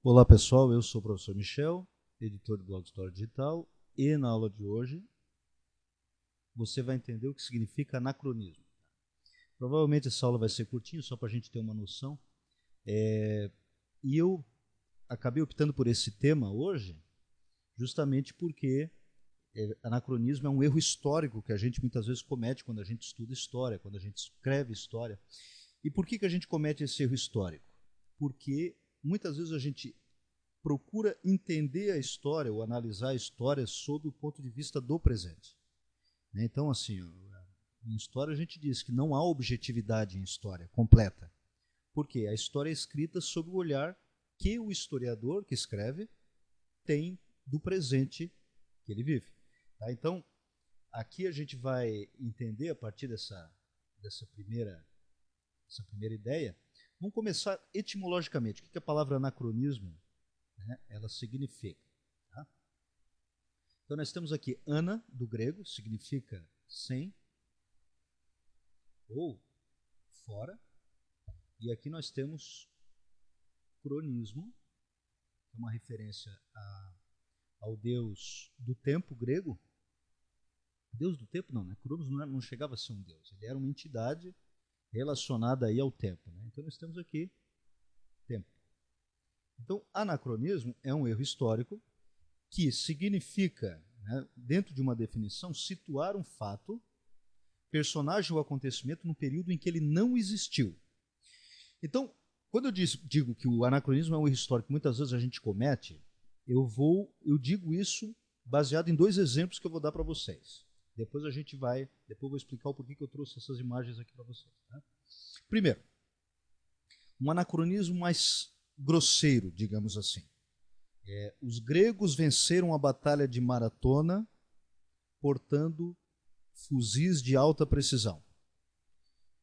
Olá pessoal, eu sou o professor Michel, editor do blog História Digital, e na aula de hoje você vai entender o que significa anacronismo. Provavelmente essa aula vai ser curtinha, só para a gente ter uma noção. E eu acabei optando por esse tema hoje, justamente porque anacronismo é um erro histórico que a gente muitas vezes comete quando a gente estuda história, quando a gente escreve história. E por que a gente comete esse erro histórico? Porque muitas vezes a gente procura entender a história ou analisar a história sob o ponto de vista do presente. Então, assim, em história a gente diz que não há objetividade em história completa. Por quê? A história é escrita sob o olhar que o historiador que escreve tem do presente que ele vive. Tá? Então, aqui a gente vai entender a partir dessa primeira ideia. Vamos começar etimologicamente. O que a palavra anacronismo ela significa? Tá? Então nós temos aqui ana, do grego, significa sem ou fora. E aqui nós temos cronismo, que é uma referência ao deus do tempo grego. Deus do tempo não, né? Cronos não chegava a ser um deus, ele era uma entidade relacionada aí ao tempo. Né? Então nós temos aqui tempo. Então, anacronismo é um erro histórico que significa, dentro de uma definição, situar um fato, personagem ou acontecimento no período em que ele não existiu. Então, quando eu digo que o anacronismo é um erro histórico que muitas vezes a gente comete, eu digo isso baseado em dois exemplos que eu vou dar para vocês. Depois eu vou explicar o porquê que eu trouxe essas imagens aqui para vocês. Tá? Primeiro, um anacronismo mais grosseiro, digamos assim. Os gregos venceram a batalha de Maratona portando fuzis de alta precisão.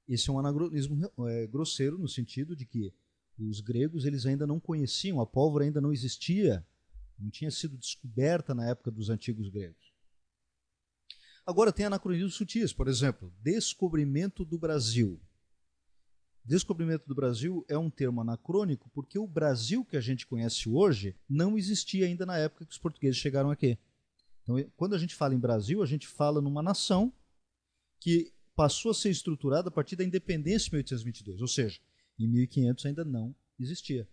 Esse é um anacronismo grosseiro no sentido de que os gregos eles ainda não conheciam, a pólvora ainda não existia, não tinha sido descoberta na época dos antigos gregos. Agora tem anacronismos sutis, por exemplo, descobrimento do Brasil. Descobrimento do Brasil é um termo anacrônico porque o Brasil que a gente conhece hoje não existia ainda na época que os portugueses chegaram aqui. Então, quando a gente fala em Brasil, a gente fala numa nação que passou a ser estruturada a partir da independência em 1822, ou seja, em 1500 ainda não existia.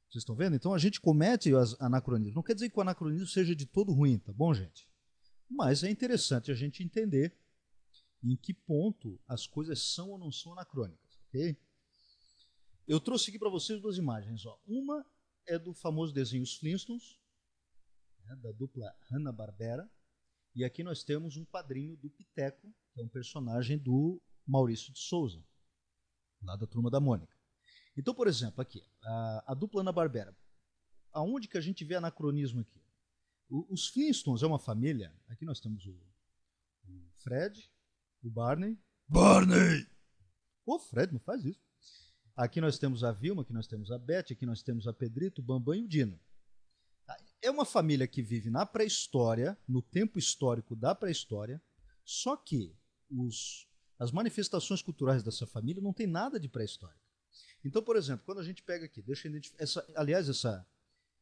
Vocês estão vendo? Então a gente comete anacronismo. Não quer dizer que o anacronismo seja de todo ruim, tá bom, gente? Mas é interessante a gente entender em que ponto as coisas são ou não são anacrônicas, ok? Eu trouxe aqui para vocês duas imagens. Ó. Uma é do famoso desenho Os Flintstones, da dupla Hanna-Barbera, e aqui nós temos um quadrinho do Piteco, que é um personagem do Maurício de Souza, lá da Turma da Mônica. Então, por exemplo, aqui, a dupla Hanna-Barbera. Aonde que a gente vê anacronismo aqui? Os Flintstones é uma família. Aqui nós temos o Fred, o Barney. Barney! Ô, Fred, não faz isso. Aqui nós temos a Vilma, aqui nós temos a Beth, aqui nós temos a Pedrito, o Bambam e o Dino. É uma família que vive na pré-história, no tempo histórico da pré-história, só que as manifestações culturais dessa família não tem nada de pré-histórica. Então, por exemplo, quando a gente pega aqui, deixa eu identificar.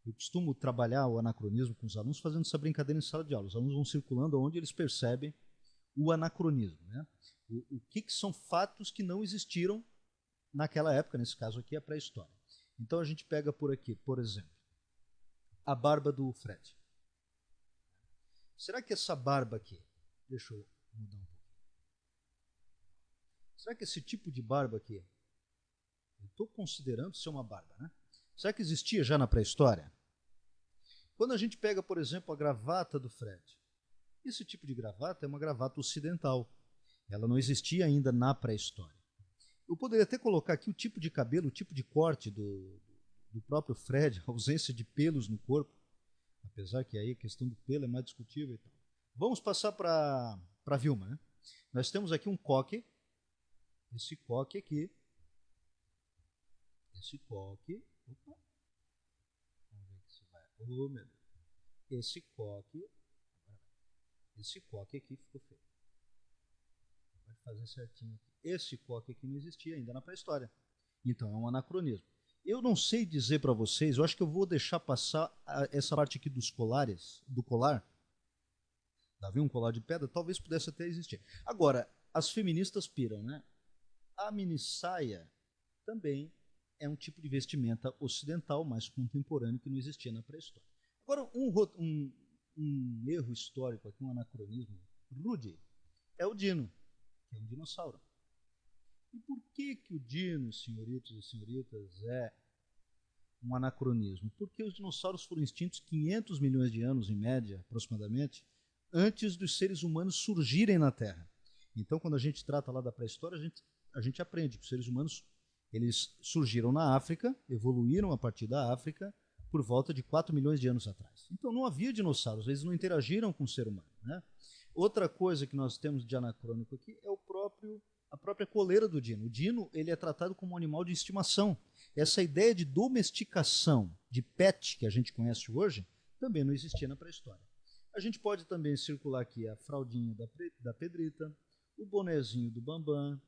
Eu costumo trabalhar o anacronismo com os alunos fazendo essa brincadeira em sala de aula. Os alunos vão circulando onde eles percebem o anacronismo. Né? O que são fatos que não existiram naquela época, nesse caso aqui, a pré-história. Então a gente pega por aqui, por exemplo, a barba do Fred. Será que essa barba aqui, deixa eu mudar um pouco. Será que esse tipo de barba aqui, eu estou considerando ser uma barba, né? Será que existia já na pré-história? Quando a gente pega, por exemplo, a gravata do Fred, esse tipo de gravata é uma gravata ocidental. Ela não existia ainda na pré-história. Eu poderia até colocar aqui o tipo de cabelo, o tipo de corte do próprio Fred, a ausência de pelos no corpo, apesar que aí a questão do pelo é mais discutível e tal. Vamos passar para a Vilma. Né? Nós temos aqui um coque, esse coque aqui, esse coque, opa, vamos ver se vai, oh meu Deus, esse coque aqui ficou feio. Vai fazer certinho aqui. Esse coque aqui não existia ainda na pré-história. Então é um anacronismo. Eu não sei dizer para vocês, eu acho que eu vou deixar passar essa parte aqui dos colares, do colar. Havia um colar de pedra, talvez pudesse até existir. Agora, as feministas piram, né? A minissaia também é um tipo de vestimenta ocidental mais contemporâneo que não existia na pré-história. Agora, um erro histórico aqui, um anacronismo rude, é o dino, que é um dinossauro. E por que o dino, senhoritos e senhoritas, é um anacronismo? Porque os dinossauros foram extintos 500 milhões de anos, em média, aproximadamente, antes dos seres humanos surgirem na Terra. Então, quando a gente trata lá da pré-história, a gente aprende que os seres humanos eles surgiram na África, evoluíram a partir da África por volta de 4 milhões de anos atrás. Então não havia dinossauros, eles não interagiram com o ser humano, né? Outra coisa que nós temos de anacrônico aqui é a própria coleira do dino. O dino ele é tratado como um animal de estimação. Essa ideia de domesticação, de pet, que a gente conhece hoje, também não existia na pré-história. A gente pode também circular aqui a fraldinha da Pedrita, o bonezinho do Bambam,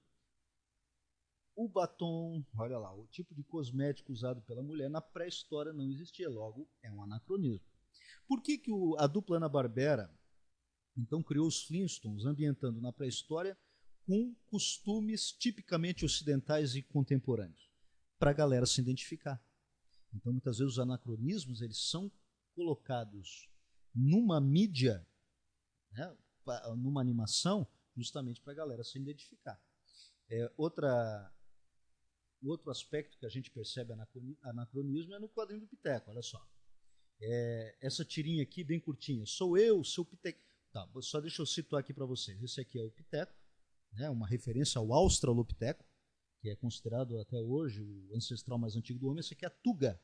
o batom, olha lá, o tipo de cosmético usado pela mulher na pré-história não existia, logo é um anacronismo. Por que a dupla Hanna-Barbera então criou os Flintstones ambientando na pré-história com costumes tipicamente ocidentais e contemporâneos? Para a galera se identificar. Então muitas vezes os anacronismos eles são colocados numa mídia, né, numa animação, justamente para a galera se identificar. Outro aspecto que a gente percebe anacronismo é no quadrinho do Piteco, olha só. Essa tirinha aqui, bem curtinha. Sou eu, seu Piteco. Tá, só deixa eu situar aqui para vocês. Esse aqui é o Piteco, né, uma referência ao Australopiteco, que é considerado até hoje o ancestral mais antigo do homem. Esse aqui é a Tuga,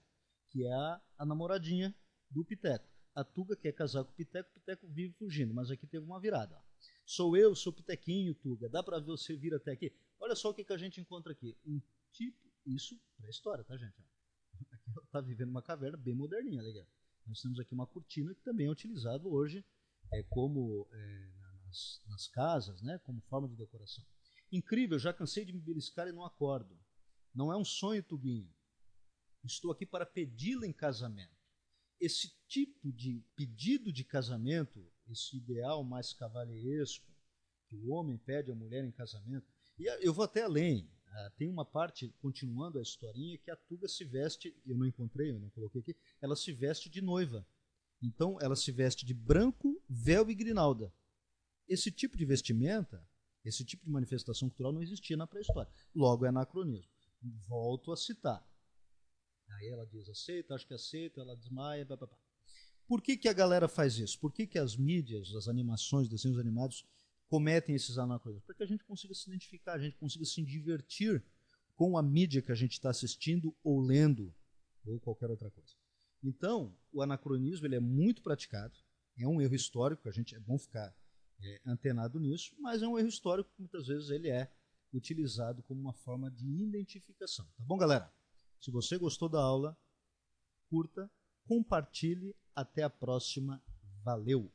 que é a namoradinha do Piteco. A Tuga quer casar com o Piteco vive fugindo, mas aqui teve uma virada. Ó. Sou eu, seu Pitequinho, Tuga. Dá para ver você vir até aqui? Olha só o que a gente encontra aqui. Um tipo, isso pré-história, tá, gente? Aqui está vivendo uma caverna bem moderninha, legal. Nós temos aqui uma cortina que também é utilizado hoje nas casas, né, como forma de decoração. Incrível, já cansei de me beliscar e não acordo. Não é um sonho, Tuguinho. Estou aqui para pedi-la em casamento. Esse tipo de pedido de casamento, esse ideal mais cavalheiresco, que o homem pede à mulher em casamento, e eu vou até além. Tem uma parte, continuando a historinha, que a Tuga se veste, eu não coloquei aqui, ela se veste de noiva. Então ela se veste de branco, véu e grinalda. Esse tipo de vestimenta, esse tipo de manifestação cultural não existia na pré-história. Logo é anacronismo. Volto a citar. Aí ela diz aceita, acho que aceita, ela desmaia, blá, blá, blá. Por que a galera faz isso? Por que as mídias, as animações, desenhos animados cometem esses anacronismos? Para que a gente consiga se identificar, a gente consiga se divertir com a mídia que a gente está assistindo ou lendo, ou qualquer outra coisa. Então, o anacronismo ele é muito praticado, é um erro histórico, é bom ficar antenado nisso, mas é um erro histórico que muitas vezes ele é utilizado como uma forma de identificação. Tá bom, galera? Se você gostou da aula, curta, compartilhe. Até a próxima. Valeu!